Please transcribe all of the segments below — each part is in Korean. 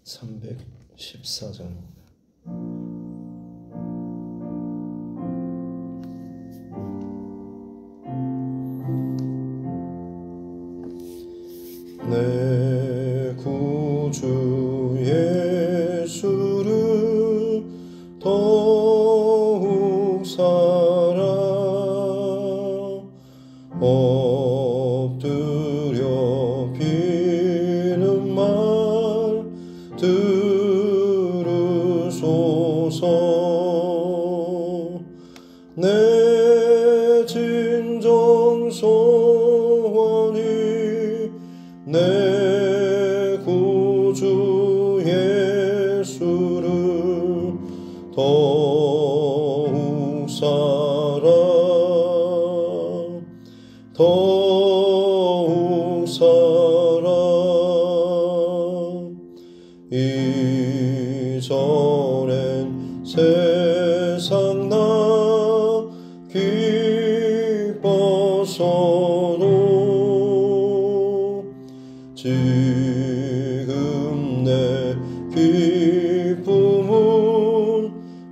314장입니다. 내 구주 예수를 더욱 사랑 엎드려 비는 말 들으소서. 내 진정 소원이 내 구주 예수를 더욱 사랑 더욱 사랑 이전엔 세상 나 기뻐서도 지금 내 기쁨은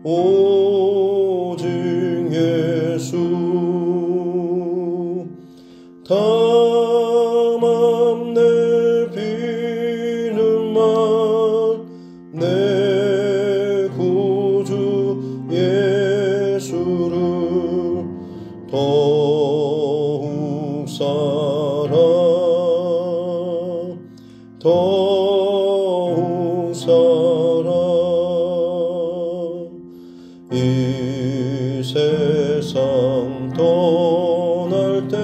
오직 예수. 다만 내 비는 말 내 구주 예수를 더욱 사랑 더욱 사랑 이 세상 떠날 때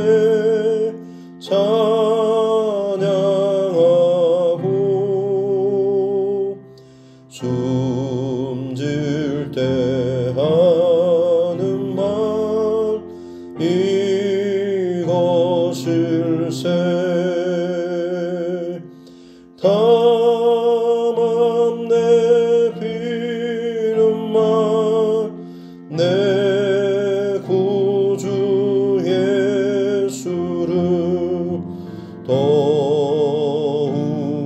찬양하고 숨질 때 하는 말 이것일세. 다만 내 비는 말 내 구주 예수를 더욱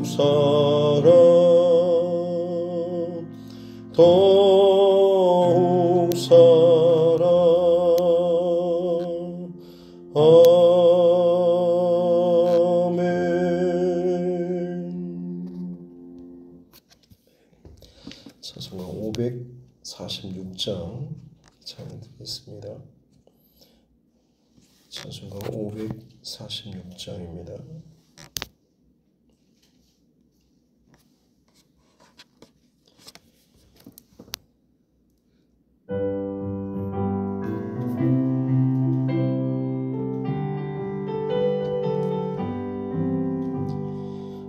사랑 더욱 사랑 찬송가 546장 찬양드리겠습니다. 찬송가 546장입니다.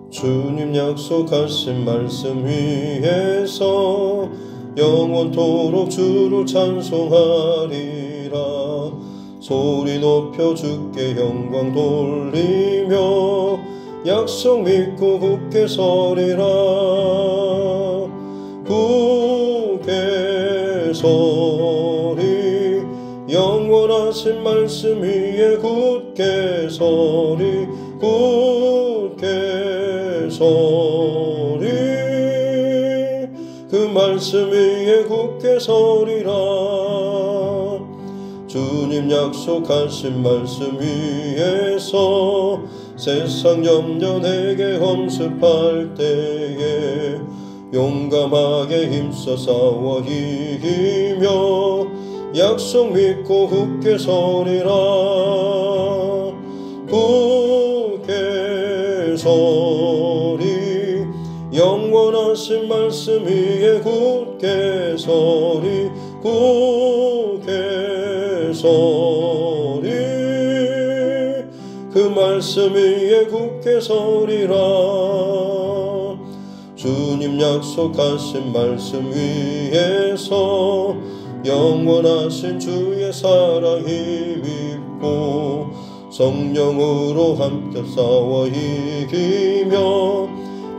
주님 약속하신 말씀 위에서 영원토록 주를 찬송하리라. 소리 높여 주께 영광 돌리며 약속 믿고 굳게 서리라. 굳게 서리 영원하신 말씀 위에 굳게 서리 굳게 서리 그 말씀 위에 굳게 서리라. 주님 약속하신 말씀 위에서 세상 염려 내게 엄습할 때에 용감하게 힘써 싸워 이기며 약속 믿고 굳게 서리라. 굳게 서리 영원하신 말씀 위에 굳게 서리 굳게 서리 그 말씀 위에 굳게 서리라. 주님 약속하신 말씀 위에서 영원하신 주의 사랑 힘입고 성령으로 함께 싸워 이기며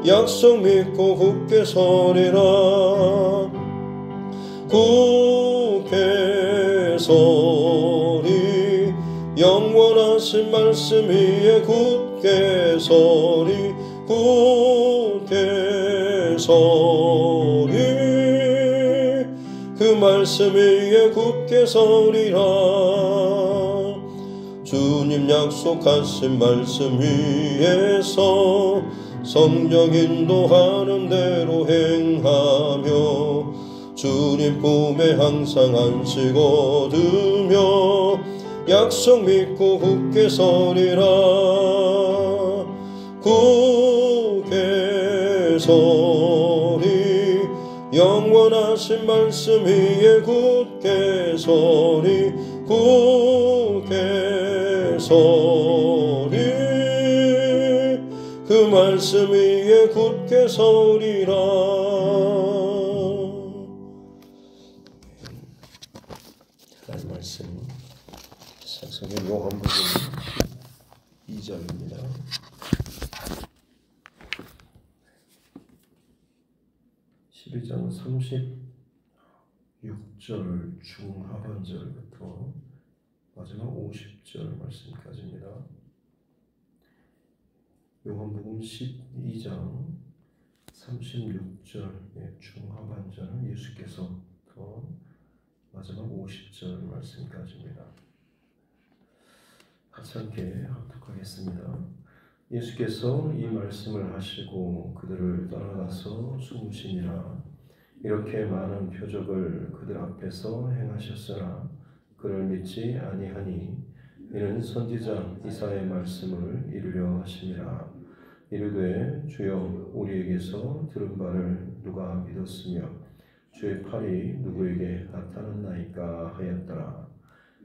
약속 믿고 굳게 서리라. 굳게 서리 영원하신 말씀 위에 굳게 서리 굳게 서리 그 말씀 위에 굳게 서리라. 주님 약속하신 말씀 위에서 성령 인도하는 대로 행하며 주님 품에 항상 안식 얻으며 약속 믿고 굳게 서리라. 굳게 서리 영원하신 말씀 위에 굳게 서리 굳게 서리 그 말씀 위에 굳게 서리라. 하나님 말씀 성경 요한복음 2장입니다. 12장 36절 중하반절부터 마지막 50절 말씀까지입니다. 요한복음 12장 36절 중하반절은 예수께서 더 마지막 50절 말씀까지입니다. 같이 함께 합독하겠습니다. 예수께서 이 말씀을 하시고 그들을 떠나가서 숨으시니라. 이렇게 많은 표적을 그들 앞에서 행하셨으나 그를 믿지 아니하니 이는 선지자 이사야의 말씀을 이루려 하심이라. 이르되 주여 우리에게서 들은 바를 누가 믿었으며 주의 팔이 누구에게 나타났나이까 하였더라.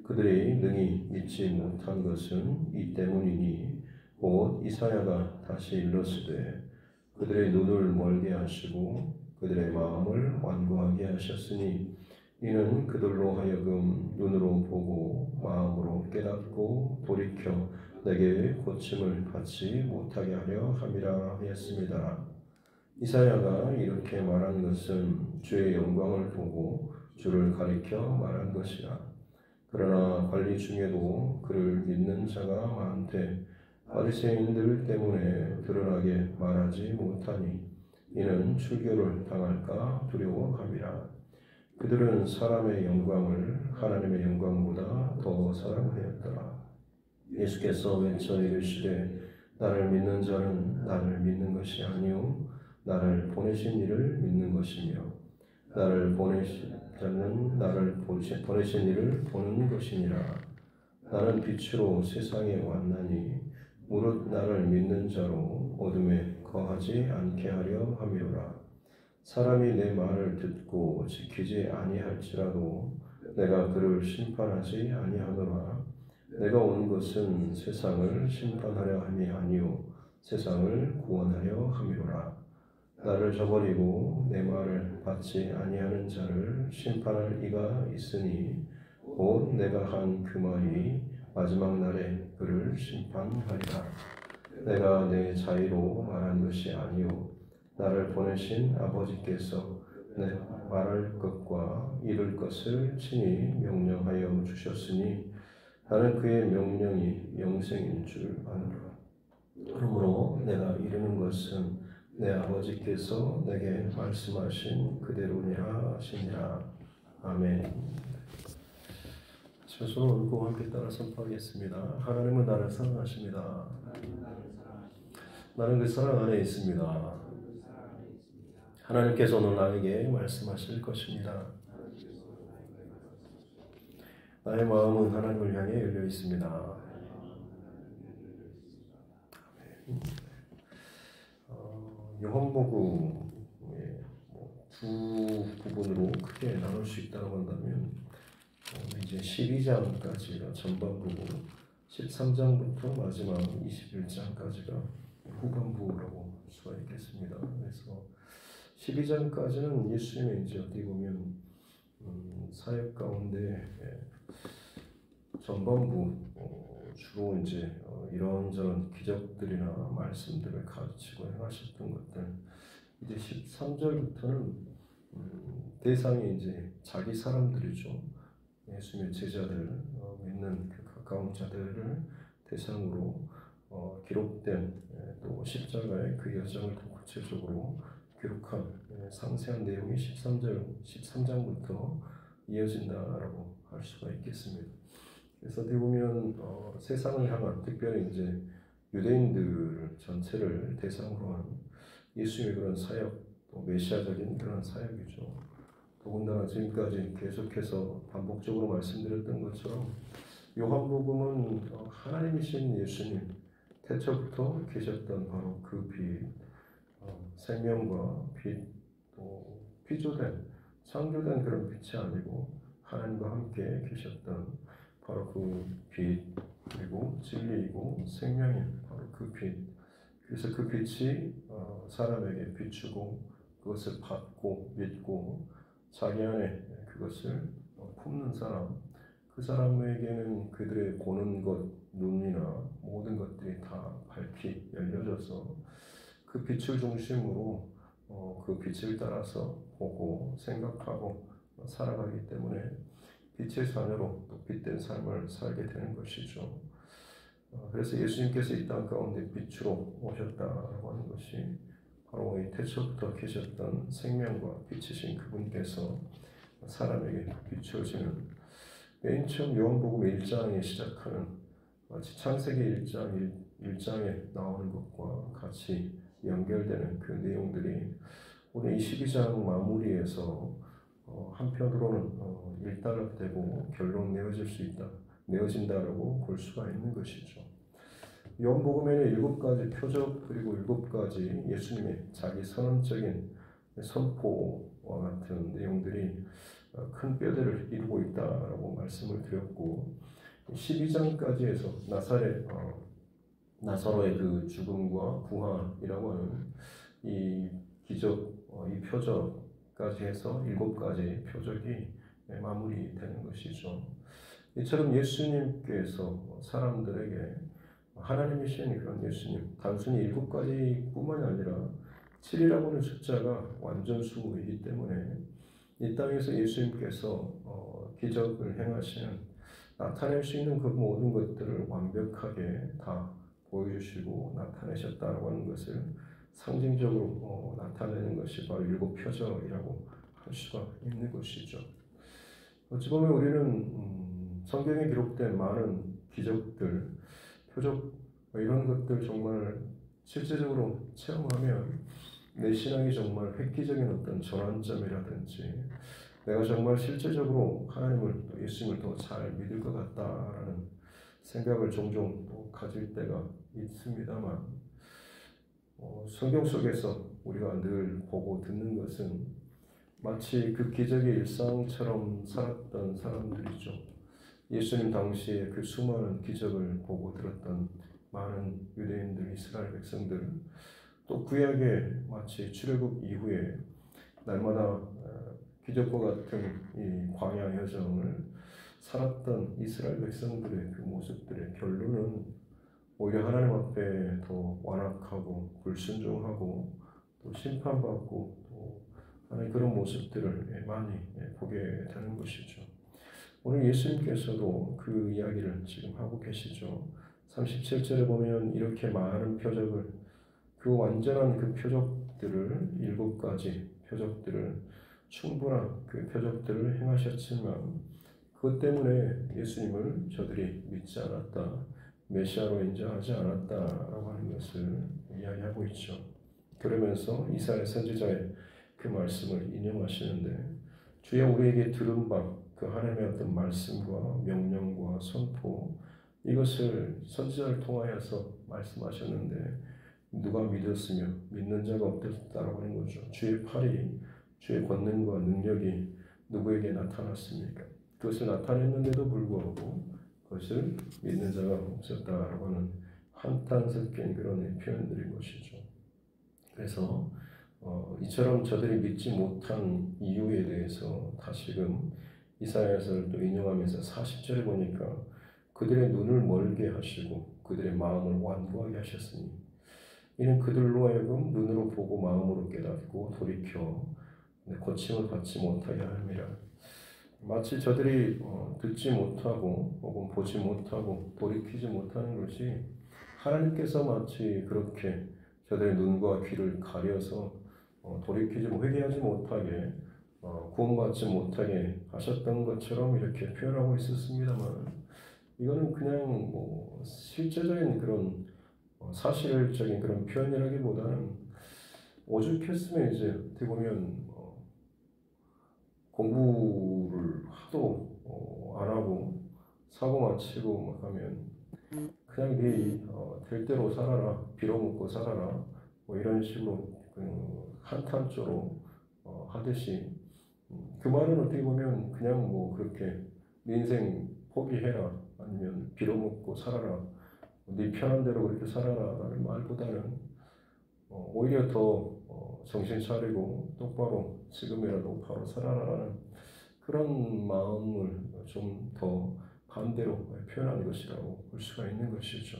그들이 능히 믿지 못한 것은 이 때문이니 곧 이사야가 다시 일렀으되 그들의 눈을 멀게 하시고 그들의 마음을 완고하게 하셨으니 이는 그들로 하여금 눈으로 보고 마음으로 깨닫고 돌이켜 내게 고침을 받지 못하게 하려 함이라 하였습니다. 이사야가 이렇게 말한 것은 주의 영광을 보고 주를 가리켜 말한 것이라. 그러나 관리 중에도 그를 믿는 자가 많되 바리새인들 때문에 드러나게 말하지 못하니 이는 출교를 당할까 두려워함이라. 그들은 사람의 영광을 하나님의 영광보다 더 사랑하였더라. 예수께서 외쳐 이르시되 나를 믿는 자는 나를 믿는 것이 아니요 나를 보내신 이를 믿는 것이며 나를 보내신 자는 나를 보내신 이를 보는 것이니라. 나는 빛으로 세상에 왔나니 무릇 나를 믿는 자로 어둠에 거하지 않게 하려 함이로라. 사람이 내 말을 듣고 지키지 아니할지라도 내가 그를 심판하지 아니하노라. 내가 온 것은 세상을 심판하려 함이 아니요 세상을 구원하려 함이로라. 나를 저버리고 내 말을 받지 아니하는 자를 심판할 이가 있으니 곧 내가 한 그 말이 마지막 날에 그를 심판하리라. 내가 내 자의로 말한 것이 아니요 나를 보내신 아버지께서 내 말할 것과 이룰 것을 친히 명령하여 주셨으니 나는 그의 명령이 영생인 줄 아노라. 그러므로 내가 이르는 것은 내 아버지께서 내게 말씀하신 그대로니라 하시니라. 아멘. 손을 올고 함께 따라 선포하겠습니다. 하나님은 나를 사랑하십니다. 나는 그 사랑 안에 있습니다. 하나님께서 오늘 나에게 말씀하실 것입니다. 나의 마음은 하나님을 향해 열려 있습니다. 요한복음의 두 부분으로 크게 나눌 수 있다고 한다면 이제 12장까지가 전반부고 13장부터 마지막 21장까지가 후반부라고 할 수가 있겠습니다. 그래서 12장까지는 예수님의 이제 어떻게 보면 사역 가운데 전반부 주로 이제 이런저런 기적들이나 말씀들을 가르치고 행하셨던 것들, 이제 13절부터는 대상이 이제 자기 사람들이죠. 예수님의 제자들, 믿는 그 가까운 자들을 대상으로 기록된 또 십자가의 그 여정을 더 구체적으로 기록한 상세한 내용이 13장부터 이어진다라고 할 수가 있겠습니다. 그래서 어떻게 보면 세상을 향한, 특별히 이제 유대인들 전체를 대상으로 한 예수님의 그런 사역, 또 메시아적인 그런 사역이죠. 더군다나 지금까지 계속해서 반복적으로 말씀드렸던 것처럼 요한복음은 하나님이신 예수님, 태초부터 계셨던 바로 그 빛, 생명과 빛, 또 피조된, 창조된 그런 빛이 아니고 하나님과 함께 계셨던 바로 그 빛, 그리고 진리이고 생명인 바로 그 빛. 그래서 그 빛이 사람에게 비추고 그것을 받고 믿고 자기 안에 그것을 품는 사람, 그 사람에게는 그들의 보는 것, 눈이나 모든 것들이 다 밝히 열려져서 그 빛을 중심으로 그 빛을 따라서 보고 생각하고 살아가기 때문에 빛의 자녀로 또 빛된 삶을 살게 되는 것이죠. 그래서 예수님께서 이 땅 가운데 빛으로 오셨다라고 하는 것이 바로 이 태초부터 계셨던 생명과 빛이신 그분께서 사람에게 비추어지는, 맨 처음 요한복음 1장에 시작하는 마치 창세기 1장에 나오는 것과 같이 연결되는 그 내용들이 오늘 22장 마무리에서 한편으로는 일단락되고 결론 내어진다라고 볼 수가 있는 것이죠. 요한복음에는 7가지 표적, 그리고 7가지 예수님의 자기 선언적인 선포와 같은 내용들이 큰 뼈대를 이루고 있다라고 말씀을 드렸고, 12장까지 해서 나사로의 그 죽음과 부활이라고 하는 이 기적, 이 표적까지 해서 7가지 표적이 마무리되는 것이죠. 이처럼 예수님께서 사람들에게 하나님이신 그런 예수님, 단순히 7가지뿐만이 아니라 7이라고 하는 숫자가 완전수이기 때문에 이 땅에서 예수님께서 기적을 행하시는, 나타낼 수 있는 그 모든 것들을 완벽하게 다 보여주시고 나타내셨다고 하는 것을 상징적으로 나타내는 것이 바로 7표적이라고 할 수가 있는 것이죠. 어찌 보면 우리는 성경에 기록된 많은 기적들, 표적, 이런 것들 정말 실제적으로 체험하면 내 신앙이 정말 획기적인 어떤 전환점이라든지 내가 정말 실제적으로 하나님을, 또 예수님을 더 잘 믿을 것 같다라는 생각을 종종 또 가질 때가 있습니다만, 성경 속에서 우리가 늘 보고 듣는 것은 마치 그 기적의 일상처럼 살았던 사람들이죠. 예수님 당시에 그 수많은 기적을 보고 들었던 많은 유대인들, 이스라엘 백성들, 또 구약에 마치 출애굽 이후에 날마다 기적과 같은 이 광야 여정을 살았던 이스라엘 백성들의 그 모습들의 결론은 오히려 하나님 앞에 더 완악하고 불순종하고 또 심판받고 또 하는 그런 모습들을 많이 보게 되는 것이죠. 오늘 예수님께서도 그 이야기를 지금 하고 계시죠. 37절에 보면 이렇게 많은 표적을, 그 완전한 그 표적들을, 7가지 표적들을, 충분한 그 표적들을 행하셨지만 그것 때문에 예수님을 저들이 믿지 않았다, 메시아로 인정하지 않았다라고 하는 것을 이야기하고 있죠. 그러면서 이사야 선지자의 그 말씀을 인용하시는데, 주여 우리에게 들은 바 그 하나님의 어떤 말씀과 명령과 선포, 이것을 선지자를 통하여서 말씀하셨는데 누가 믿었으며 믿는 자가 없었다라고 하는 거죠. 주의 팔이, 주의 권능과 능력이 누구에게 나타났습니까? 그것을 나타냈는데도 불구하고 그것을 믿는 자가 없었다라고 하는 한탄 섞인 그런 표현들인 것이죠. 그래서 이처럼 저들이 믿지 못한 이유에 대해서 다시금 이사야서를 또 인용하면서 40절에 보니까 그들의 눈을 멀게 하시고 그들의 마음을 완고하게 하셨으니 이는 그들로 하여금 눈으로 보고 마음으로 깨닫고 돌이켜 고침을 받지 못하게 함이라. 마치 저들이 듣지 못하고 혹은 보지 못하고 돌이키지 못하는 것이 하나님께서 마치 그렇게 저들의 눈과 귀를 가려서 돌이키지 회개하지 못하게 구원받지 못하게 하셨던 것처럼 이렇게 표현하고 있었습니다만 이거는 그냥 뭐 실제적인 그런 사실적인 그런 표현이라기보다는 오죽했으면 이제 어떻게 보면 공부를 하도 안 하고 사고 마치고 막 하면 그냥 될 대로 살아라, 빌어먹고 살아라, 뭐 이런 식으로 한탄조로 하듯이 그 말은 어떻게 보면 그냥 뭐 그렇게 네 인생 포기해라, 아니면 빌어먹고 살아라, 네 편한 대로 그렇게 살아라라는 말보다는 오히려 더 정신 차리고 똑바로 지금이라도 바로 살아라라는 그런 마음을 좀 더 반대로 표현한 것이라고 볼 수가 있는 것이죠.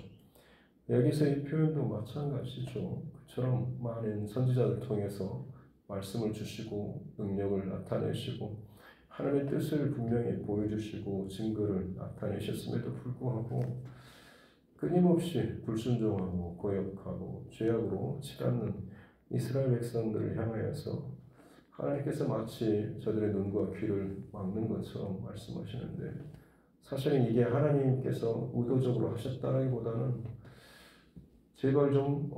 여기서 이 표현도 마찬가지죠. 그처럼 많은 선지자들 통해서 말씀을 주시고 능력을 나타내시고 하나님의 뜻을 분명히 보여주시고 증거를 나타내셨음에도 불구하고 끊임없이 불순종하고 거역하고 죄악으로 치닫는 이스라엘 백성들을 향하여서 하나님께서 마치 저들의 눈과 귀를 막는 것처럼 말씀하시는데 사실은 이게 하나님께서 의도적으로 하셨다라기보다는 제발 좀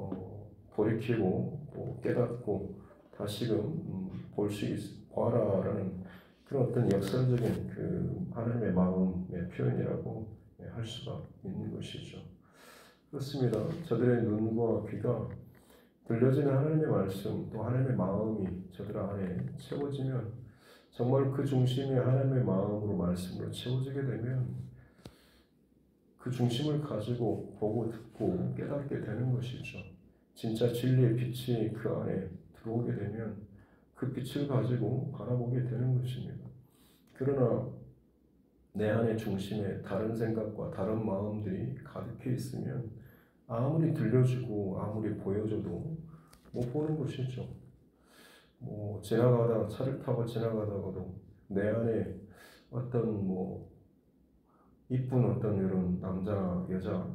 돌이키고 깨닫고 다시금 볼 수 봐라라는 그런 어떤 역설적인 그 하나님의 마음의 표현이라고 할 수가 있는 것이죠. 그렇습니다. 저들의 눈과 귀가 들려지는 하나님의 말씀 또 하나님의 마음이 저들 안에 채워지면 정말 그 중심이 하나님의 마음으로 말씀으로 채워지게 되면 그 중심을 가지고 보고 듣고 깨닫게 되는 것이죠. 진짜 진리의 빛이 그 안에 들어오게 되면 그 빛을 가지고 바라보게 되는 것입니다. 그러나 내 안의 중심에 다른 생각과 다른 마음들이 가득해 있으면 아무리 들려주고 아무리 보여줘도 못 보는 것이죠. 뭐 지나가다가 차를 타고 지나가다가도 내 안에 어떤 이쁜 어떤 이런 남자 여자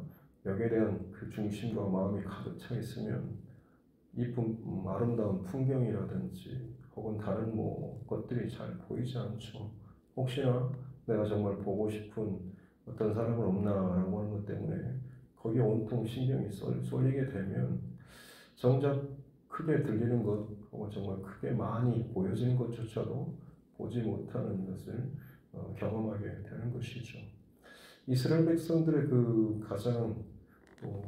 여기에 대한 그 중심과 마음이 가득 차 있으면 이쁜 아름다운 풍경이라든지 혹은 다른 것들이 잘 보이지 않죠. 혹시나 내가 정말 보고 싶은 어떤 사람은 없나라고 하는 것 때문에 거기에 온통 신경이 쏠리게 되면 정작 크게 들리는 것 혹은 정말 크게 많이 보여지는 것조차도 보지 못하는 것을 경험하게 되는 것이죠. 이스라엘 백성들의 그 가장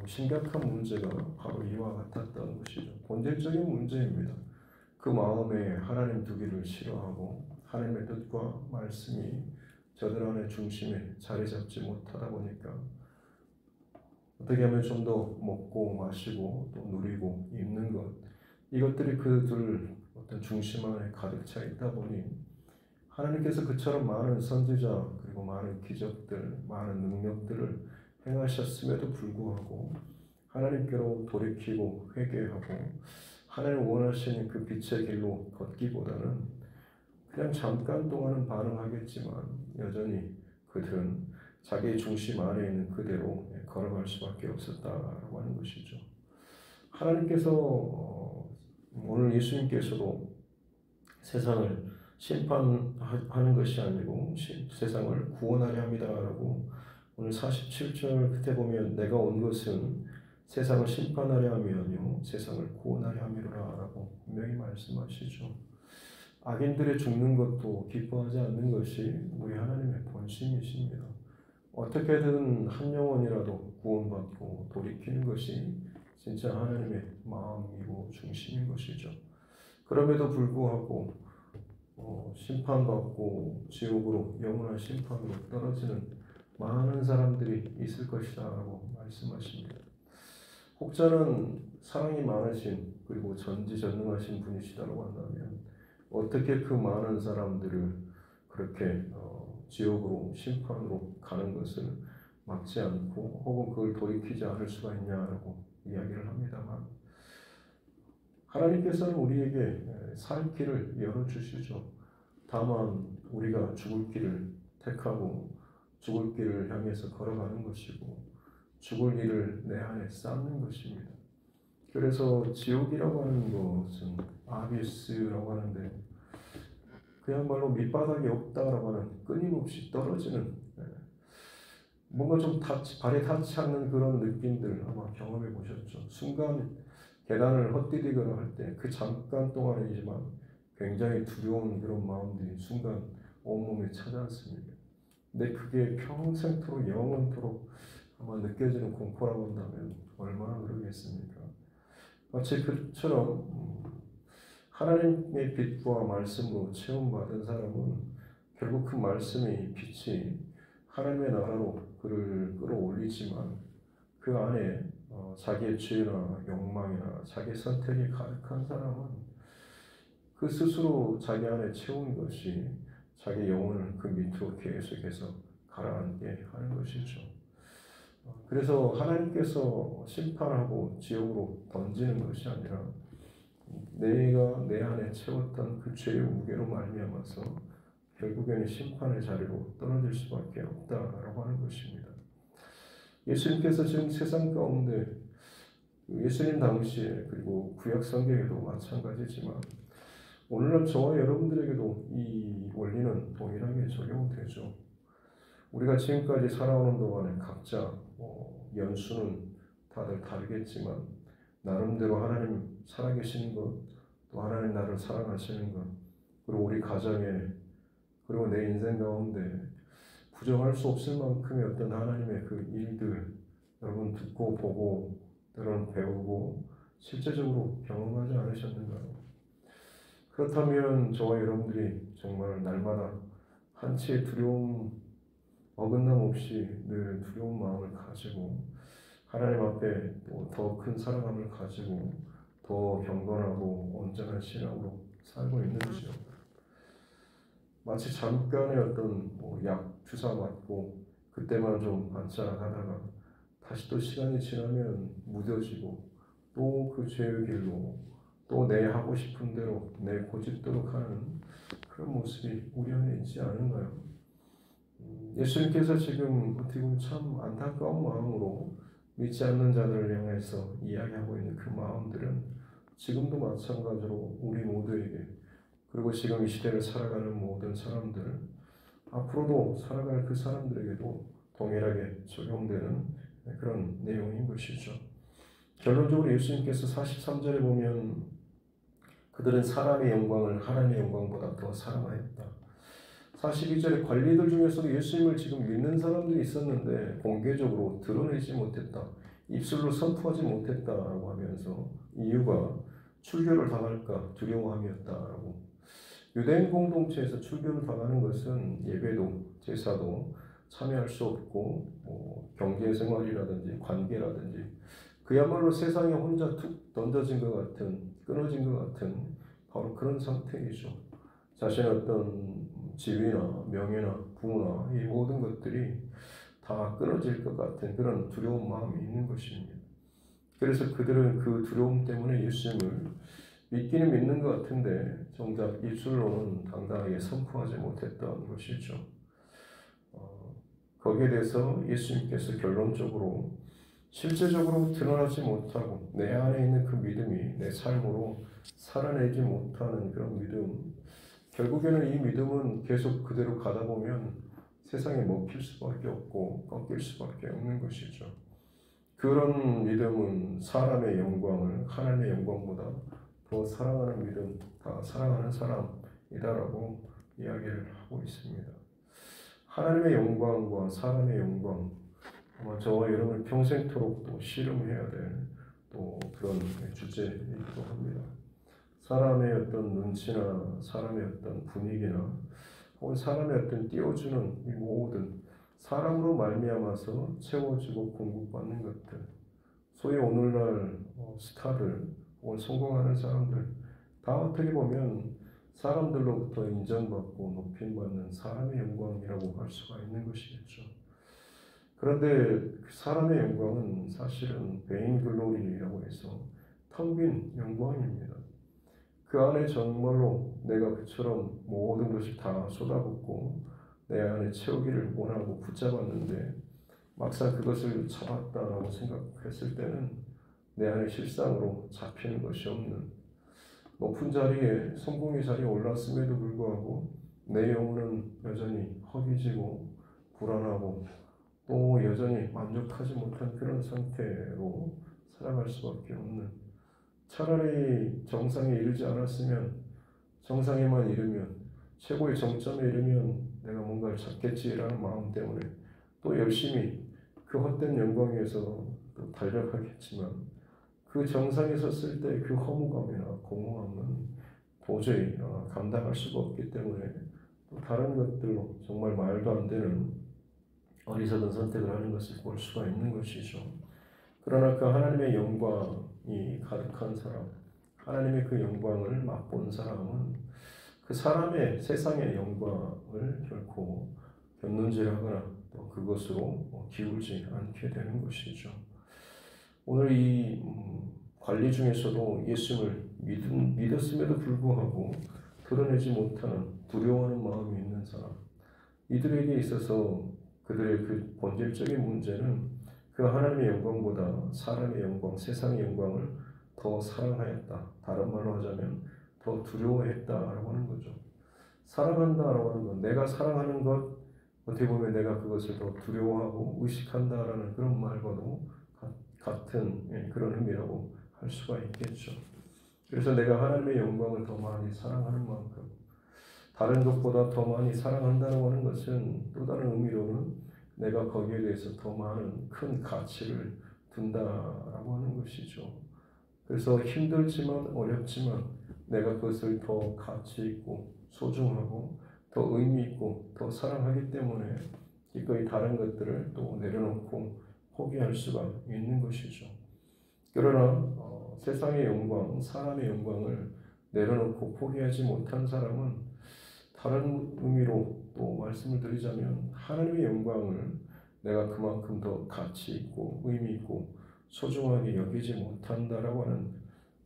심각한 문제가 바로 이와 같았던 것이죠. 본질적인 문제입니다. 그 마음에 하나님 두기를 싫어하고 하나님의 뜻과 말씀이 저들 안의 중심에 자리 잡지 못하다 보니까 어떻게 하면 좀 더 먹고 마시고 또 누리고 입는 것 이것들이 그들 어떤 중심 안에 가득 차 있다 보니 하나님께서 그처럼 많은 선지자 그리고 많은 기적들 많은 능력들을 행하셨음에도 불구하고 하나님께로 돌이키고 회개하고 하나님 원하시는 그 빛의 길로 걷기보다는 그냥 잠깐 동안은 반응하겠지만 여전히 그들은 자기의 중심 안에 있는 그대로 걸어갈 수밖에 없었다라고 하는 것이죠. 하나님께서 오늘 예수님께서도 세상을 심판하는 것이 아니고 세상을 구원하려 합니다라고 오늘 47절 끝에 보면 내가 온 것은 세상을 심판하려 함이 아니요 세상을 구원하려 함이로라라고 분명히 말씀하시죠. 악인들의 죽는 것도 기뻐하지 않는 것이 우리 하나님의 본심이십니다. 어떻게든 한 영혼이라도 구원받고 돌이키는 것이 진짜 하나님의 마음이고 중심인 것이죠. 그럼에도 불구하고 심판받고 지옥으로 영원한 심판으로 떨어지는 많은 사람들이 있을 것이다 라고 말씀하십니다. 혹자는 사랑이 많으신 그리고 전지전능하신 분이시다고 한다면 어떻게 그 많은 사람들을 그렇게 지옥으로 심판으로 가는 것을 막지 않고 혹은 그걸 돌이키지 않을 수가 있냐라고 이야기를 합니다만 하나님께서는 우리에게 살 길을 열어주시죠. 다만 우리가 죽을 길을 택하고 죽을 길을 향해서 걸어가는 것이고 죽을 일을 내 안에 쌓는 것입니다. 그래서 지옥이라고 하는 것은 아비스라고 하는데 그야말로 밑바닥이 없다라고 하는 끊임없이 떨어지는 뭔가 좀 발에 닿지 않는 그런 느낌들 아마 경험해 보셨죠. 순간 계단을 헛디디거나 할 때 그 잠깐 동안이지만 굉장히 두려운 그런 마음들이 순간 온몸에 찾아왔습니다. 근데 그게 평생토록 영원토록 아마 느껴지는 공포라고 한다면 얼마나 그러겠습니까? 마치 그처럼 하나님의 빛과 말씀으로 체험받은 사람은 결국 그 말씀이 빛이 하나님의 나라로 그를 끌어올리지만 그 안에 자기의 죄나 욕망이나 자기 선택이 가득한 사람은 그 스스로 자기 안에 채운 것이 자기 영혼을 그 밑으로 계속해서 가라앉게 하는 것이죠. 그래서 하나님께서 심판하고 지옥으로 던지는 것이 아니라 내가 내 안에 채웠던 그 죄의 무게로 말미암아서 결국에는 심판의 자리로 떨어질 수밖에 없다라고 하는 것입니다. 예수님께서 지금 세상 가운데 예수님 당시에 그리고 구약 성경에도 마찬가지지만 오늘날 저와 여러분들에게도 이 원리는 동일하게 적용되죠. 우리가 지금까지 살아오는 동안에 각자 연수는 다들 다르겠지만 나름대로 하나님 살아계시는 것, 또 하나님 나를 사랑하시는 것, 그리고 우리 가정에 그리고 내 인생 가운데 부정할 수 없을 만큼의 어떤 하나님의 그 일들 여러분 듣고 보고 때로는 배우고 실제적으로 경험하지 않으셨는가요? 그렇다면 저와 여러분들이 정말 날마다 한치의 두려움 어긋남 없이 늘 두려운 마음을 가지고 하나님 앞에 또 더 큰 사랑함을 가지고 더 경건하고 온전한 신앙으로 살고 있는지요. 마치 잠깐의 어떤 약 주사 맞고 그때만 좀 안짜하다가 다시 또 시간이 지나면 무뎌지고 또 그 죄의 길로 또 내 하고 싶은 대로 내 고집대로 가는 그런 모습이 우리 안에 있지 않은가요? 예수님께서 지금 어떻게 보면 참 안타까운 마음으로 믿지 않는 자들을 향해서 이야기하고 있는 그 마음들은 지금도 마찬가지로 우리 모두에게 그리고 지금 이 시대를 살아가는 모든 사람들 앞으로도 살아갈 그 사람들에게도 동일하게 적용되는 그런 내용인 것이죠. 결론적으로 예수님께서 43절에 보면 그들은 사람의 영광을 하나님의 영광보다 더 사랑하였다. 42절에 관리들 중에서도 예수님을 지금 믿는 사람들이 있었는데 공개적으로 드러내지 못했다. 입술로 선포하지 못했다라고 하면서 이유가 출교를 당할까 두려워함이었다라고. 유대인 공동체에서 출교를 당하는 것은 예배도 제사도 참여할 수 없고 경제생활이라든지 관계라든지 그야말로 세상에 혼자 툭 던져진 것 같은 끊어진 것 같은 바로 그런 상태이죠. 자신의 어떤 지위나 명예나 부나 이 모든 것들이 다 끊어질 것 같은 그런 두려운 마음이 있는 것입니다. 그래서 그들은 그 두려움 때문에 예수님을 믿기는 믿는 것 같은데 정작 입술로는 당당하게 선포하지 못했던 것이죠. 거기에 대해서 예수님께서 결론적으로 실제적으로 드러나지 못하고 내 안에 있는 그 믿음이 내 삶으로 살아내지 못하는 그런 믿음, 결국에는 이 믿음은 계속 그대로 가다 보면 세상에 먹힐 수밖에 없고 꺾일 수밖에 없는 것이죠. 그런 믿음은 사람의 영광을 하나님의 영광보다 더 사랑하는 믿음, 다 사랑하는 사람이다라고 이야기를 하고 있습니다. 하나님의 영광과 사람의 영광, 아마 저와 여러분 평생토록 또 씨름해야 될 또 그런 주제이기도 합니다. 사람의 어떤 눈치나 사람의 어떤 분위기나 혹은 사람의 어떤 띄워주는 이 모든 사람으로 말미암아서 채워지고 공급받는 것들, 소위 오늘날 스타들 혹은 성공하는 사람들 다 어떻게 보면 사람들로부터 인정받고 높임받는 사람의 영광이라고 할 수가 있는 것이겠죠. 그런데 그 사람의 영광은 사실은 베인 글로리라고 해서 텅 빈 영광입니다. 그 안에 정말로 내가 그처럼 모든 것을 다 쏟아붓고 내 안에 채우기를 원하고 붙잡았는데 막상 그것을 잡았다라고 생각했을 때는 내 안에 실상으로 잡히는 것이 없는 높은 자리에 성공의 자리에 올랐음에도 불구하고 내 영혼은 여전히 허기지고 불안하고 또 여전히 만족하지 못한 그런 상태로 살아갈 수밖에 없는 차라리 정상에 이르지 않았으면 정상에만 이르면 최고의 정점에 이르면 내가 뭔가를 찾겠지라는 마음 때문에 또 열심히 그 헛된 영광 위에서 또 달려가겠지만 그 정상에 섰을 때 그 허무감이나 공허함은 도저히 감당할 수가 없기 때문에 또 다른 것들로 정말 말도 안 되는 어리석은 선택을 하는 것을 볼 수가 있는 것이죠. 그러나 그 하나님의 영광이 가득한 사람, 하나님의 그 영광을 맛본 사람은 그 사람의 세상의 영광을 결코 견눈질하거나 또 그것으로 기울지 않게 되는 것이죠. 오늘 이 관리 중에서도 예수님을 믿었음에도 불구하고 드러내지 못하는 두려워하는 마음이 있는 사람, 이들에게 있어서 그들의 그 본질적인 문제는 그 하나님의 영광보다 사람의 영광, 세상의 영광을 더 사랑하였다. 다른 말로 하자면 더 두려워했다라고 하는 거죠. 사랑한다라고 하는 것, 내가 사랑하는 것, 어떻게 보면 내가 그것을 더 두려워하고 의식한다라는 그런 말과도 같은 그런 의미라고 할 수가 있겠죠. 그래서 내가 하나님의 영광을 더 많이 사랑하는 만큼 다른 것보다 더 많이 사랑한다고 하는 것은 또 다른 의미로는 내가 거기에 대해서 더 많은 큰 가치를 둔다라고 하는 것이죠. 그래서 힘들지만 어렵지만 내가 그것을 더 가치 있고 소중하고 더 의미 있고 더 사랑하기 때문에 기꺼이 다른 것들을 또 내려놓고 포기할 수가 있는 것이죠. 그러나 세상의 영광, 사람의 영광을 내려놓고 포기하지 못한 사람은 다른 의미로 또 말씀을 드리자면 하나님의 영광을 내가 그만큼 더 가치 있고 의미 있고 소중하게 여기지 못한다라고 하는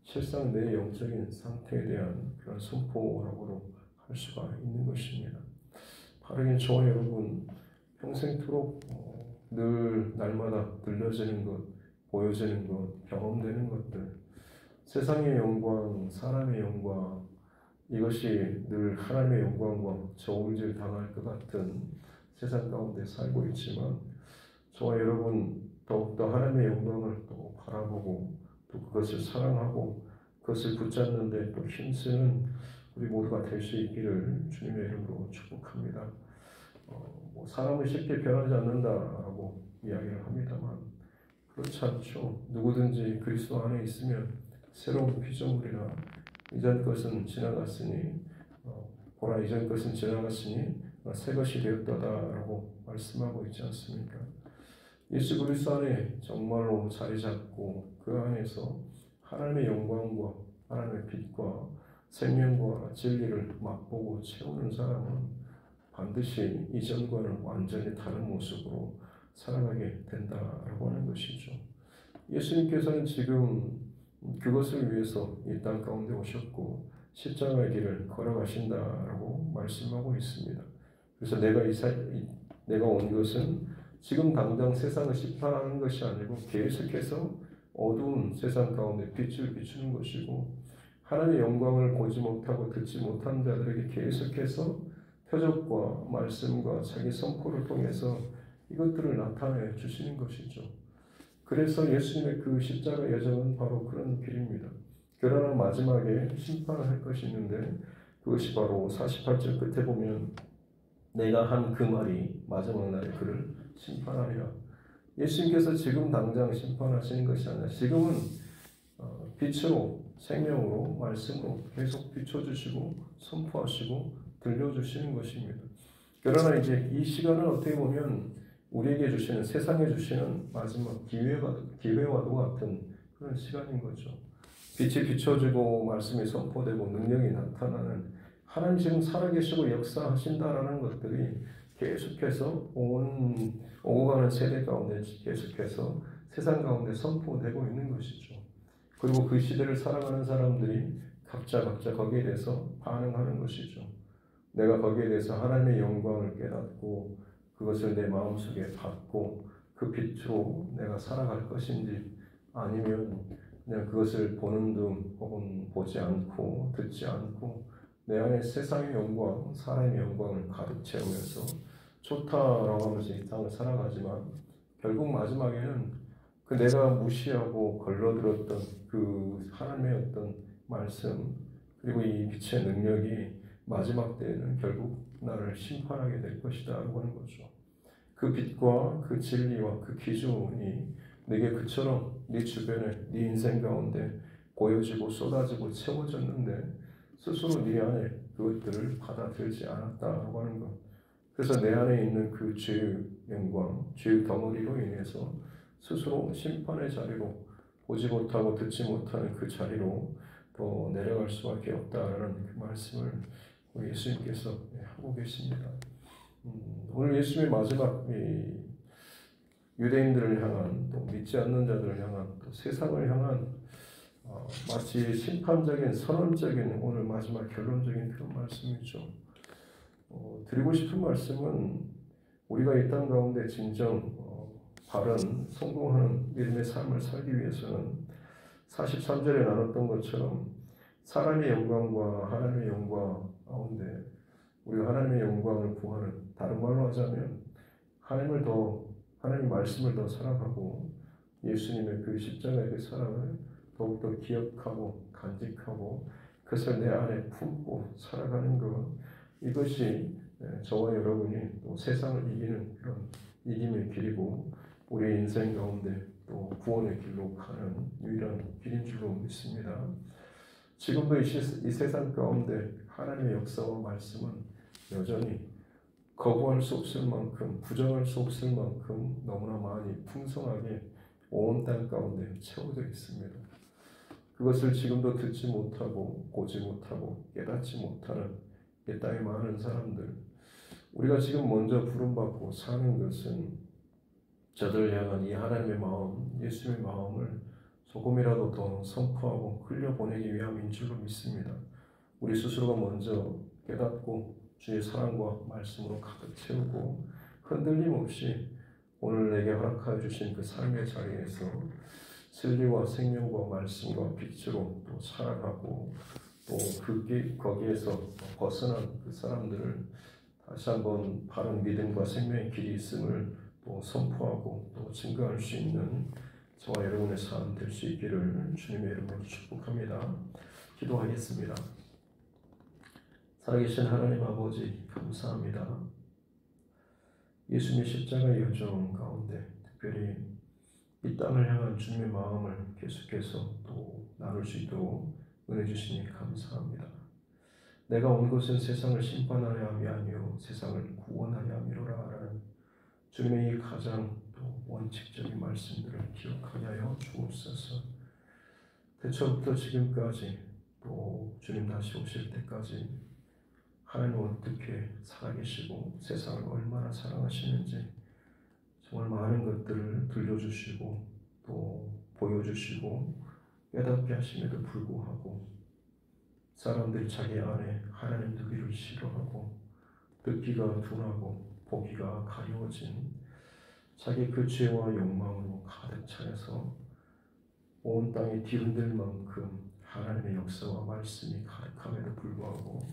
실상 내 영적인 상태에 대한 그런 선포라고도 할 수가 있는 것입니다. 바르긴 저와 여러분 평생토록 늘 날마다 들려지는 것, 보여지는 것, 경험되는 것들, 세상의 영광, 사람의 영광, 이것이 늘 하나님의 영광과 저울질 당할 것 같은 세상 가운데 살고 있지만 저와 여러분 더욱더 하나님의 영광을 또 바라보고 또 그것을 사랑하고 그것을 붙잡는 데 또 힘쓰는 우리 모두가 될 수 있기를 주님의 이름으로 축복합니다. 사람은 쉽게 변하지 않는다라고 이야기를 합니다만 그렇지 않죠. 누구든지 그리스도 안에 있으면 새로운 피조물이라 이전 것은 지나갔으니 보라 이전 것은 지나갔으니 새 것이 되었다라고 말씀하고 있지 않습니까? 예수 그리스도 안에 정말로 자리 잡고 그 안에서 하나님의 영광과 하나님의 빛과 생명과 진리를 맛보고 채우는 사람은 반드시 이전과는 완전히 다른 모습으로 살아가게 된다라고 하는 것이죠. 예수님께서는 지금 그것을 위해서 이 땅 가운데 오셨고 십자가의 길을 걸어가신다라고 말씀하고 있습니다. 그래서 내가 온 것은 지금 당장 세상을 심판하는 것이 아니고 계속해서 어두운 세상 가운데 빛을 비추는 것이고 하나님의 영광을 보지 못하고 듣지 못한 자들에게 계속해서 표적과 말씀과 자기 선포를 통해서 이것들을 나타내 주시는 것이죠. 그래서 예수님의 그 십자가 여정은 바로 그런 길입니다. 그러나 마지막에 심판을 할 것이 있는데 그것이 바로 48절 끝에 보면 내가 한 그 말이 마지막 날에 그를 심판하리라. 예수님께서 지금 당장 심판하시는 것이 아니라 지금은 빛으로 생명으로 말씀으로 계속 비춰주시고 선포하시고 들려주시는 것입니다. 그러나 이제 이 시간은 어떻게 보면 우리에게 주시는 세상에 주시는 마지막 기회와도 같은 그런 시간인 거죠. 빛이 비춰지고 말씀이 선포되고 능력이 나타나는 하나님 지금 살아계시고 역사하신다라는 것들이 계속해서 오고 가는 세대 가운데 계속해서 세상 가운데 선포되고 있는 것이죠. 그리고 그 시대를 살아가는 사람들이 각자 거기에 대해서 반응하는 것이죠. 내가 거기에 대해서 하나님의 영광을 깨닫고 그것을 내 마음속에 받고 그 빛으로 내가 살아갈 것인지 아니면 그냥 그것을 보는 둥 혹은 보지 않고 듣지 않고 내 안에 세상의 영광, 사람의 영광을 가득 채우면서 좋다라고 하면서 이 땅을 살아가지만 결국 마지막에는 그 내가 무시하고 걸러들었던 그 하나님의 어떤 말씀 그리고 이 빛의 능력이 마지막 때에는 결국 나를 심판하게 될 것이다 라고 하는 거죠. 그 빛과 그 진리와 그 기준이 내게 그처럼 네 주변에 네 인생 가운데 보여지고 쏟아지고 채워졌는데 스스로 네 안에 그것들을 받아들이지 않았다라고 하는 것. 그래서 내 안에 있는 그 죄의 영광, 죄의 덩어리로 인해서 스스로 심판의 자리로 보지 못하고 듣지 못하는 그 자리로 또 내려갈 수밖에 없다라는 그 말씀을 우리 예수님께서 하고 계십니다. 오늘 예수님의 마지막 유대인들을 향한 또 믿지 않는 자들을 향한 또 세상을 향한 마치 심판적인 선언적인 오늘 마지막 결론적인 그런 말씀이죠. 드리고 싶은 말씀은 우리가 이 땅 가운데 진정 바른 성공하는 믿음의 삶을 살기 위해서는 43절에 나눴던 것처럼 사람의 영광과 하나님의 영광 가운데 우리가 하나님의 영광을 구하는, 다른 말로 하자면 하나님의 말씀을 더 사랑하고 예수님의 그 십자가의 그 사랑을 더욱더 기억하고 간직하고 그것을 내 안에 품고 살아가는 것, 이것이 저와 여러분이 또 세상을 이기는 그런 이김의 길이고 우리의 인생 가운데 또 구원의 길로 가는 유일한 길인 줄로 믿습니다. 지금도 이 세상 가운데 하나님의 역사와 말씀은 여전히 거부할 수 없을 만큼, 부정할 수 없을 만큼 너무나 많이 풍성하게 온 땅 가운데 채워져 있습니다. 그것을 지금도 듣지 못하고 보지 못하고 깨닫지 못하는 이 땅의 많은 사람들, 우리가 지금 먼저 부름받고 사는 것은 저들을 향한 이 하나님의 마음, 예수님의 마음을 조금이라도 더 선포하고 흘려보내기 위함인 줄로 믿습니다. 우리 스스로가 먼저 깨닫고 주의 사랑과 말씀으로 가득 채우고 흔들림 없이 오늘 내게 허락하여 주신 그 삶의 자리에서 진리와 생명과 말씀과 빛으로 또 살아가고 또 거기에서 벗어난 그 사람들을 다시 한번 바른 믿음과 생명의 길이 있음을 또 선포하고 또 증거할 수 있는 저와 여러분의 삶 될 수 있기를 주님의 이름으로 축복합니다. 기도하겠습니다. 살아계신 하나님 아버지 감사합니다. 예수님의 십자가의 여정 가운데 특별히 이 땅을 향한 주님의 마음을 계속해서 또 나눌 수 있도록 은혜 주시니 감사합니다. 내가 온 것은 세상을 심판하려 함이 아니요 세상을 구원하려 함이로라라는 주님의 이 가장 또 원칙적인 말씀들을 기억하게 하여 주옵소서. 대초부터 지금까지 또 주님 다시 오실 때까지 하나님은 어떻게 살아계시고 세상을 얼마나 사랑하시는지 정말 많은 것들을 들려주시고 또 보여주시고 깨닫게 하심에도 불구하고 사람들이 자기 안에 하나님 두기를 싫어하고 듣기가 둔하고 보기가 가려워진 자기 그 죄와 욕망으로 가득 차여서 온 땅이 뒤흔들 만큼 하나님의 역사와 말씀이 가득함에도 불구하고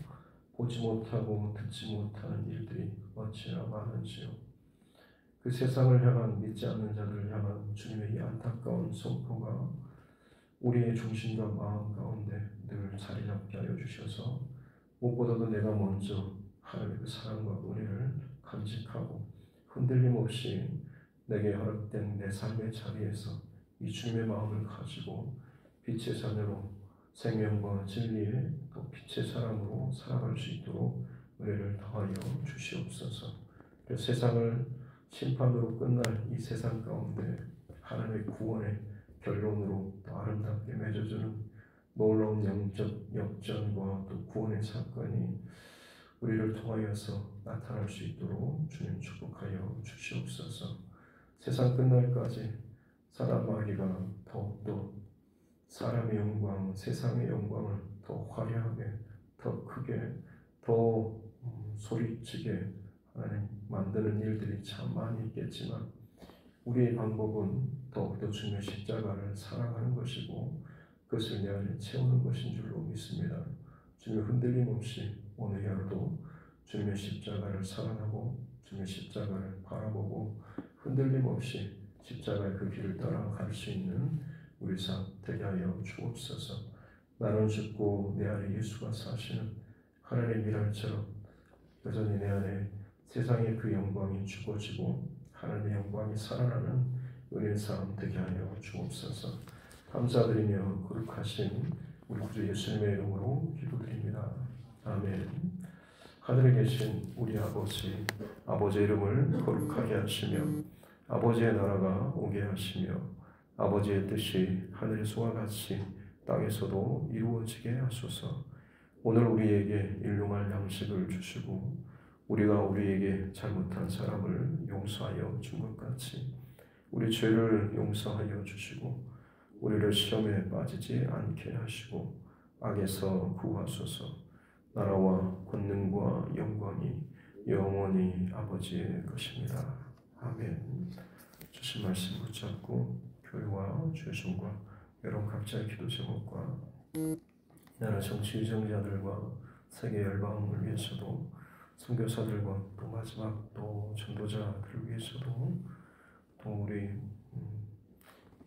보지 못하고 듣지 못하는 일들이 어찌나 많은지요. 그 세상을 향한 믿지 않는 자들을 향한 주님의 이 안타까운 선포가 우리의 중심과 마음 가운데 늘 자리 잡게 하여 주셔서 무엇보다도 내가 먼저 하나님의 그 사랑과 은혜를 간직하고 흔들림 없이 내게 허락된 내 삶의 자리에서 이 주님의 마음을 가지고 빛의 자녀로 생명과 진리의 또 빛의 사람으로 살아갈 수 있도록 은혜를 더하여 주시옵소서. 세상을 심판으로 끝날 이 세상 가운데 하나님의 구원의 결론으로 또 아름답게 맺어주는 놀라운 영적 역전과 또 구원의 사건이 우리를 통하여서 나타날 수 있도록 주님 축복하여 주시옵소서. 세상 끝날까지 사람 마귀가 더욱더 사람의 영광, 세상의 영광을 더 화려하게, 더 크게, 더 소리치게 하나님 만드는 일들이 참 많이 있겠지만 우리의 방법은 더욱더 주님의 십자가를 사랑하는 것이고 그것을 내 안에 채우는 것인 줄로 믿습니다. 주님의 흔들림 없이 오늘 하루도 주님의 십자가를 사랑하고 주님의 십자가를 바라보고 흔들림 없이 십자가의 그 길을 따라갈 수 있는 우리 삶 되게 하여 주옵소서. 나는 죽고 내 안에 예수가 사시는 하나님의 미랄처럼 여전히 내 안에 세상의 그 영광이 죽어지고 하나님의 영광이 살아나는 은혜의 삶 되게 하여 주옵소서. 감사드리며 거룩하신 우리 구주 예수님의 이름으로 기도드립니다. 아멘. 하늘에 계신 우리 아버지, 아버지의 이름을 거룩하게 하시며 아버지의 나라가 오게 하시며 아버지의 뜻이 하늘에서와 같이 땅에서도 이루어지게 하소서. 오늘 우리에게 일용할 양식을 주시고 우리가 우리에게 잘못한 사람을 용서하여 준 것 같이 우리 죄를 용서하여 주시고 우리를 시험에 빠지지 않게 하시고 악에서 구하소서. 나라와 권능과 영광이 영원히 아버지의 것입니다. 아멘. 주신 말씀 붙잡고 교회와 죄송과 여러분 각자의 기도 제목과 나라 정치 유정자들과 세계 열방을 위해서도 선교사들과 또 마지막 또 전도자들을 위해서도 또 우리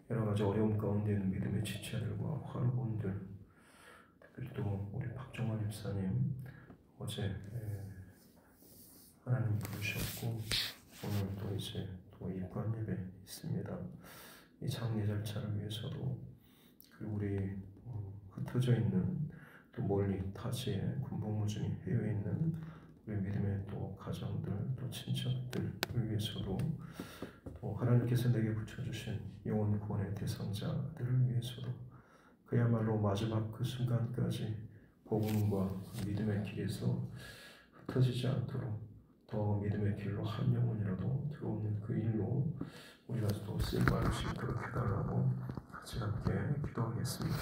여러 가지 어려움 가운데 있는 믿음의 지체들과 화로분들 특별히 또 우리 박종환 집사님 어제 하나님 부르셨고 오늘 또 이제 또 입관 예배 있습니다. 이 장례 절차를 위해서도 그리고 우리 흩어져 있는 또 멀리 타지에 군복무 중에 해외에 있는 우리 믿음의 또 가정들 또 친척들을 위해서도 또 하나님께서 내게 붙여주신 영혼 구원의 대상자들을 위해서도 그야말로 마지막 그 순간까지 복음과 믿음의 길에서 흩어지지 않도록 더 믿음의 길로 한 영혼이라도 들어오는 그 일로 우리가 또 쓰임받을 수 있도록 해달라고 같이 함께 기도하겠습니다.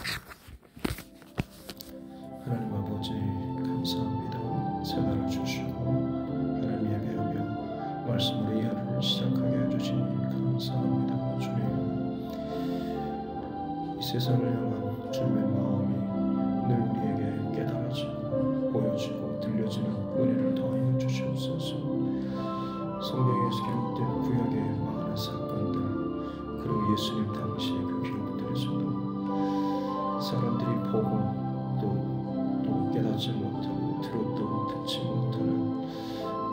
하나님 아버지 감사합니다. 새날을 주시고 하나님 예배하며 말씀으로 이 하루를 시작하게 해주시니 감사합니다. 주님 이 세상을 향한 주님의 마음이 늘 우리에게 깨달아지고 보여지고 들려지는 은혜를 더하여 주시옵소서. 성경에서 기록된 구약의 많은 사건들 그리고 예수님 당시의 그 기록들에서도 사람들이 보고 또 깨닫지 못하고 들어도 듣지 못하는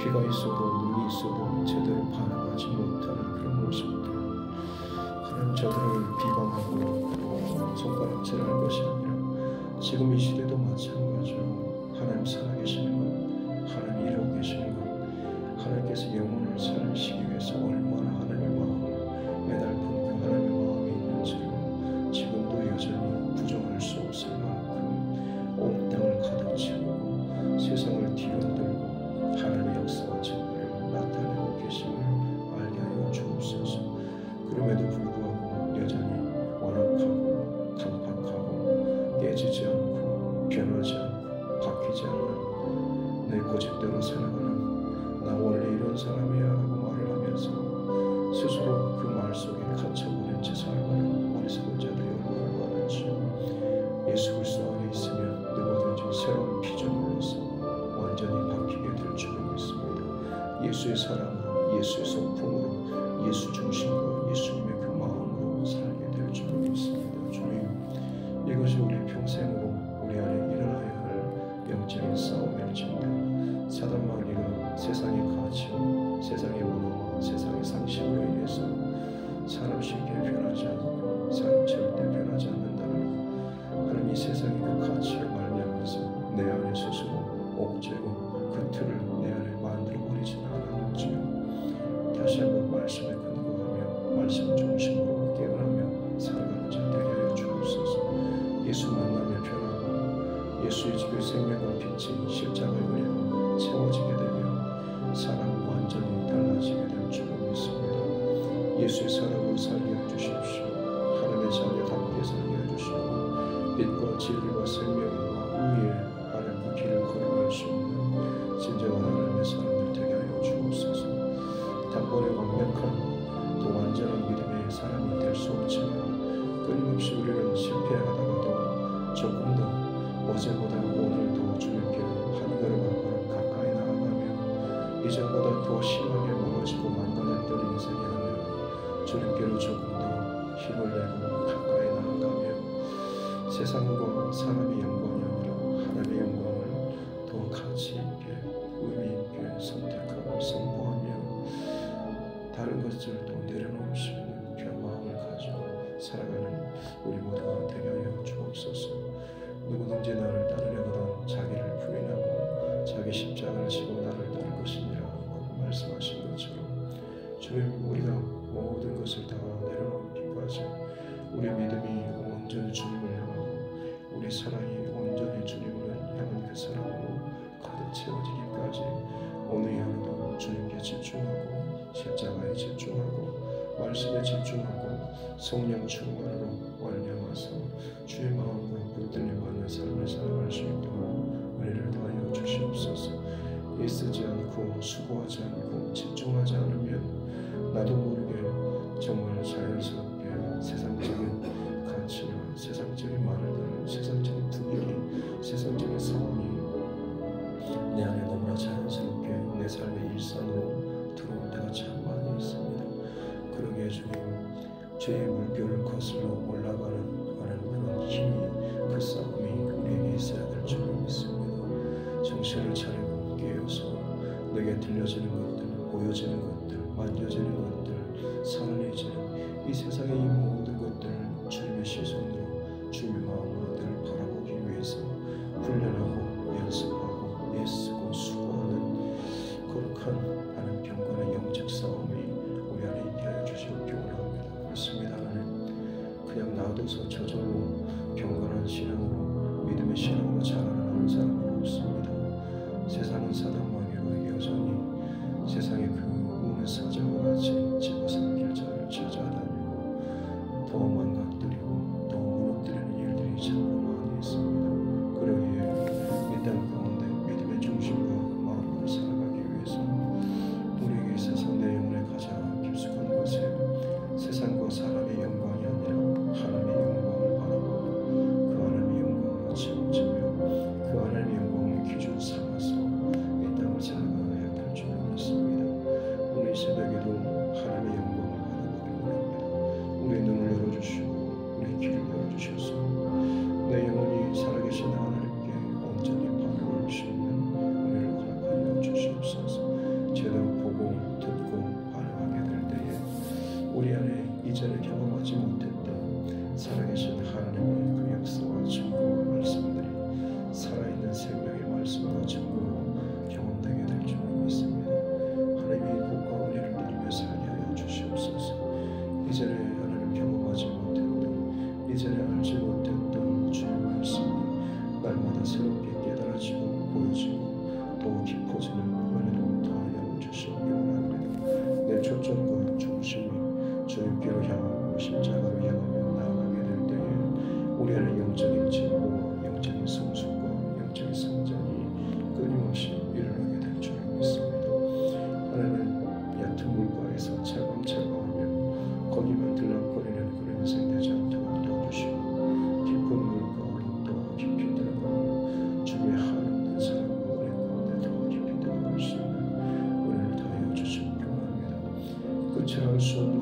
귀가 있어도 눈이 있어도 제대로 반응하지 못하는 그런 모습들 하나님 저들을 비방하고 또 손가락질하는 것이 아니라 지금 이 시대도 마찬가지로 하나님 살아계시는 것 하나님 이루고 계시는 것 하나님께서 영혼을 살리시기 위해서 얼마나 하나님의 마음을 매달픈 그 하나님의 마음이 있는지를 지금도 여전히 부정할 수 없을 만큼 온 땅을 가득 채우고 세상을 뒤흔들고 하나님의 역사와 진리를 나타내고 계심을 알게 하여 주옵소서. 그럼에도 불구하고 여전히 완악하고 강팍하고 깨지지 않고 변하지 않고 바뀌지 않는 내 고집대로 살아가는 나 원래 이런 사람이야 라고 말을 하면서 스스로 그 말 속에 갇혀버린 채 살아가는 어리석은 자들이 얼마나 많은지 예수 그리스도 안에 있으면 누구든지 새로운 피조물로서 완전히 바뀌게 될 줄 믿습니다. 예수의 사랑으로 예수의 성품으로 예수 중심으로 예수님의 그 마음으로 살게 될 줄 믿습니다. 주님 이것이 우리 평생으로 우리 안에 일어나야 할 영적인 싸움일진데 사단 마귀가 세상의 가치와 세상의 문화와 세상의 상식으로 인해서 사람 쉽게 변하지 않고 사람 절대 변하지 않는다는 하나님 이 세상의 그 가치를 말미암아서 내 안에 스스로 억제로 그 틀을 내 안에 만들어버리지는 않았는지요. 다시 한번 말씀에 근거하며 말씀 중심으로 깨어나며 살아가는 자 되게 하여 주옵소서. 예수 만나며 변하고 예수의 집의 생명과 빛이 십자가의 은혜로 채워지게 되며 사람은 완전히 달라지게 될 줄 믿습니다. 예수의 사랑으로 살게 해주십시오. 하나님의 자녀답게 살게 해주시고 빛과 진리와 생명과 의의 하나님 그 길을 걸어갈 수 있는 진정한 하나님의 사람들 되게 하여 주옵소서. 단번에 완벽한 또 완전한 이전보다 더 심하게 멀어지고 망가졌던 인생이 아니라 주님께로 조금 더 힘을 내고 가까이 나아가며 세상과 사람의 영광이 아니라 하나님의 영광을 더 가치 있게 의미 있게 선택하고 선포하며 다른 것들도 내려놓을 수 있는 귀한 마음을 가지고 살아가는 우리 모두가 되게 하여 주옵소서. 누구든지 나를 따르려거든 자기를 부인하고 자기 십자가를 지고 나를 따를 것이니라고 말씀하신 것처럼 주님, 우리가 모든 것을 다 내려놓기까지 우리 믿음이 온전히 주님을 향하고 우리 사랑이 온전히 주님을 향한 그 사랑으로 가득 채워지기까지 오늘 하루도 주님께 집중하고 십자가에 집중하고 말씀에 집중하고 성령 충만으로 완료하서 주의 마음과 붙들림 받는 삶을 살아갈 수 있도록 은혜를 더하여 주시옵소서. 애쓰지 않고 수고하지 않고 집중하지 않으면 나도 모르게 정말 자연스럽게 세상적인 가치나 세상적인 말들, 세상적인 분위기, 세상적인 상황이 내 안에 너무나 자연스럽게 내 삶의 일상으로 들어올 때가 참 많이 있습니다. 그러기에 주님, 죄의 물결을 거슬러 올라가는 그런 힘이, 그 싸움이 우리에게 있어야 될 줄 믿습니다. 정신을 차리고 깨어서 내게 들려지는 것들, 보여지는 것들, 만져지는 것들, 살아내지는 이 세상의 이 모든 것들을 주님의 시선으로, 주님의 마음으로 늘 바라보기 위해서 훈련하고 연습하고 애쓰고 수고하는 거룩한 하나님 경건의 영적 싸움이 우리 안에 있게 하여 주시옵기 원합니다. 그렇습니다. 하나님, 그냥 놔둬서 저절로 경건한 신앙으로, 믿음의 신앙으로 자라나는 사람은 없습니다. 세상은 사단마귀로 여전히 세상의 그 우는 사자와 같이 집어삼킬 자를 찾아다니고 더 망가뜨리고 더 무너뜨리는 일들이 참 많이 있습니다. 그러기에 이 땅 가운데 믿음의 중심과 마음으로 살아가기 위해서 우리에게 있어서 내 영혼에 가장 깊숙한 곳에 세상과 사람의 영광이 아니라 하나님의 영광을 바라보고 그 하나님의 영광으로 채워지며 그 하나님의 영광을 기준 삼아서 이 땅을 살아가야 될 줄 믿습니다. 오늘 이 새벽에도 하나님의 영광을 바라보기 원합니다. 우리의 눈을 열어주시고 우리의 귀를 열어주셔서 내 영혼이 살아계신 하나님께 온전히 바라볼 수 있는 은혜를 허락하여 주시옵소서. 제대로 보고 듣고 반응하게 될 때에 우리 안에 이전에 경험하지 못했던 살아계신 하나님의 그 역사와 증거와 말씀들이 살아있는 생명의 말씀과 증거로 경험되게 될 줄 믿습니다. 하나님의 복과 은혜를 누리며 살게 하여 주시옵소서. 이전에 하나님 경험하지 못했던, 이전에 알지 못했던 주의 말씀이 날마다 새롭게 깨달아지고 보여지고 더욱 깊어지는 은혜를 더하여 주시옵기 원합니다. 내 초점과 중심이 주님께로 향하고 십자가로 향하며 나아가게 될 때에 우리 안에 영적인 진보와 영적인 성숙과 영적인 성장이 끊임없이 일어나게 될 줄 믿습니다. 하나님은 얕은 물가에서 찰밤찰밤하며 거기만 들락거리는 그런 인생 되지 않도록 도와주시고 깊은 물가로 더 깊이 들어가고 주님의 한없는 사랑과 은혜 가운데 더 깊이 들어갈 수 있는 은혜를 다하여 주시기 원합니다. 끝을 알 수 없는